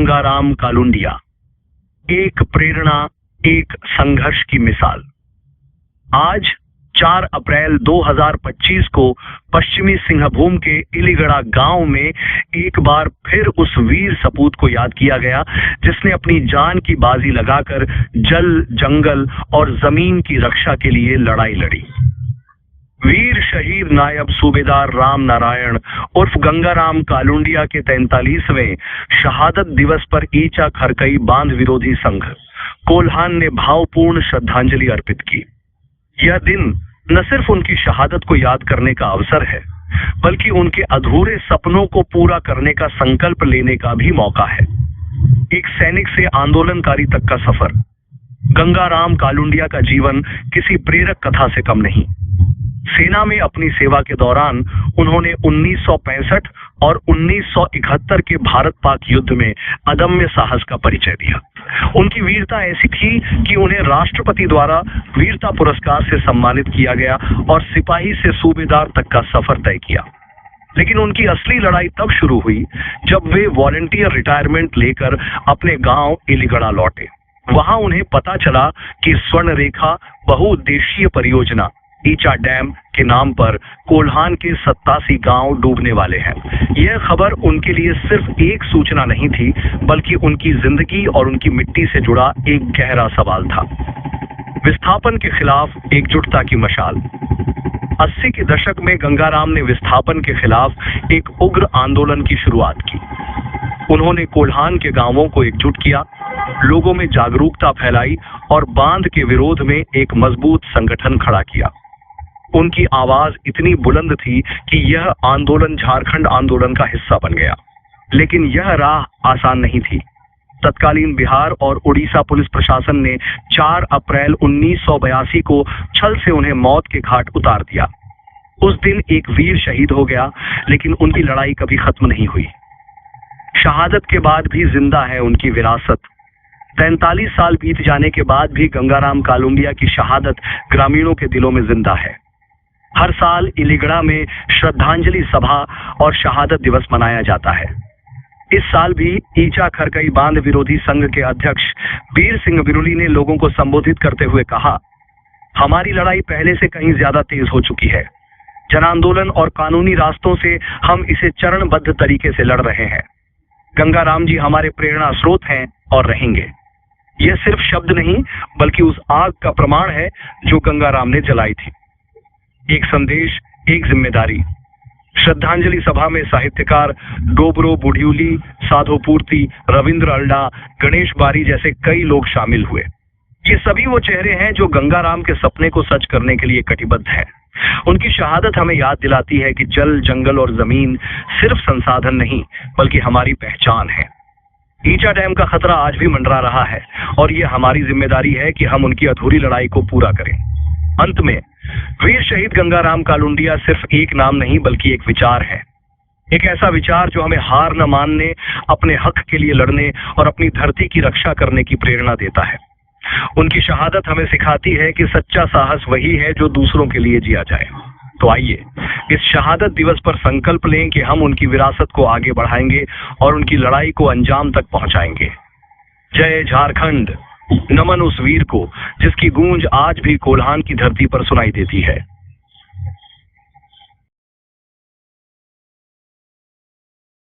गंगाराम कालुंडिया, एक प्रेरणा, एक संघर्ष की मिसाल। आज 4 अप्रैल 2025 को पश्चिमी सिंहभूम के इलीगढ़ा गांव में एक बार फिर उस वीर सपूत को याद किया गया जिसने अपनी जान की बाजी लगाकर जल, जंगल और जमीन की रक्षा के लिए लड़ाई लड़ी। वीर शहीद नायब सूबेदार राम नारायण उर्फ गंगाराम कालुंडिया के 43वें शहादत दिवस पर ईचा खरकई बांध विरोधी संघ कोल्हान ने भावपूर्ण श्रद्धांजलि अर्पित की। यह दिन न सिर्फ उनकी शहादत को याद करने का अवसर है, बल्कि उनके अधूरे सपनों को पूरा करने का संकल्प लेने का भी मौका है। एक सैनिक से आंदोलनकारी तक का सफर। गंगाराम कालुंडिया का जीवन किसी प्रेरक कथा से कम नहीं। सेना में अपनी सेवा के दौरान उन्होंने 1965 और 1971 के भारत पाक युद्ध में अदम्य साहस का परिचय दिया। उनकी वीरता ऐसी थी कि उन्हें राष्ट्रपति द्वारा वीरता पुरस्कार से सम्मानित किया गया और सिपाही से सूबेदार तक का सफर तय किया। लेकिन उनकी असली लड़ाई तब शुरू हुई जब वे वॉलंटियर रिटायरमेंट लेकर अपने गांव इलीगढ़ा लौटे। वहां उन्हें पता चला कि स्वर्ण रेखा बहुउद्देशीय परियोजना ईचा डैम के नाम पर कोल्हान के 87 गांव डूबने वाले हैं। यह खबर उनके लिए सिर्फ एक सूचना नहीं थी, बल्कि उनकी जिंदगी और उनकी मिट्टी से जुड़ा एक गहरा सवाल था। विस्थापन के खिलाफ एकजुटता की मशाल। 80 के दशक में गंगाराम ने विस्थापन के खिलाफ एक उग्र आंदोलन की शुरुआत की। उन्होंने कोल्हान के गांवों को एकजुट किया, लोगों में जागरूकता फैलाई और बांध के विरोध में एक मजबूत संगठन खड़ा किया। उनकी आवाज इतनी बुलंद थी कि यह आंदोलन झारखंड आंदोलन का हिस्सा बन गया। लेकिन यह राह आसान नहीं थी। तत्कालीन बिहार और उड़ीसा पुलिस प्रशासन ने 4 अप्रैल 1982 को छल से उन्हें मौत के घाट उतार दिया। उस दिन एक वीर शहीद हो गया, लेकिन उनकी लड़ाई कभी खत्म नहीं हुई। शहादत के बाद भी जिंदा है उनकी विरासत। 43 साल बीत जाने के बाद भी गंगाराम कालुंडिया की शहादत ग्रामीणों के दिलों में जिंदा है। हर साल इलीगढ़ा में श्रद्धांजलि सभा और शहादत दिवस मनाया जाता है। इस साल भी ईचा खरकई बांध विरोधी संघ के अध्यक्ष वीर सिंह बिरुली ने लोगों को संबोधित करते हुए कहा, हमारी लड़ाई पहले से कहीं ज्यादा तेज हो चुकी है। जन आंदोलन और कानूनी रास्तों से हम इसे चरणबद्ध तरीके से लड़ रहे हैं। गंगाराम जी हमारे प्रेरणा स्रोत हैं और रहेंगे। यह सिर्फ शब्द नहीं, बल्कि उस आग का प्रमाण है जो गंगाराम ने जलाई थी। एक संदेश, एक जिम्मेदारी। श्रद्धांजलि सभा में साहित्यकार डोबरो बुढ़ियूली, साधो पूर्ति, रविंद्र अल्डा, गणेश बारी जैसे कई लोग शामिल हुए। ये सभी वो चेहरे हैं जो गंगाराम के सपने को सच करने के लिए कटिबद्ध हैं। उनकी शहादत हमें याद दिलाती है कि जल, जंगल और जमीन सिर्फ संसाधन नहीं, बल्कि हमारी पहचान है। ईचा डैम का खतरा आज भी मंडरा रहा है और ये हमारी जिम्मेदारी है कि हम उनकी अधूरी लड़ाई को पूरा करें। अंत में वीर शहीद गंगाराम कालुंडिया सिर्फ एक नाम नहीं, बल्कि एक विचार है। एक ऐसा विचार जो हमें हार न मानने, अपने हक के लिए लड़ने और अपनी धरती की रक्षा करने की प्रेरणा देता है। उनकी शहादत हमें सिखाती है कि सच्चा साहस वही है जो दूसरों के लिए जिया जाए। तो आइए इस शहादत दिवस पर संकल्प लें कि हम उनकी विरासत को आगे बढ़ाएंगे और उनकी लड़ाई को अंजाम तक पहुंचाएंगे। जय झारखंड। नमन उस वीर को जिसकी गूंज आज भी कोल्हान की धरती पर सुनाई देती है।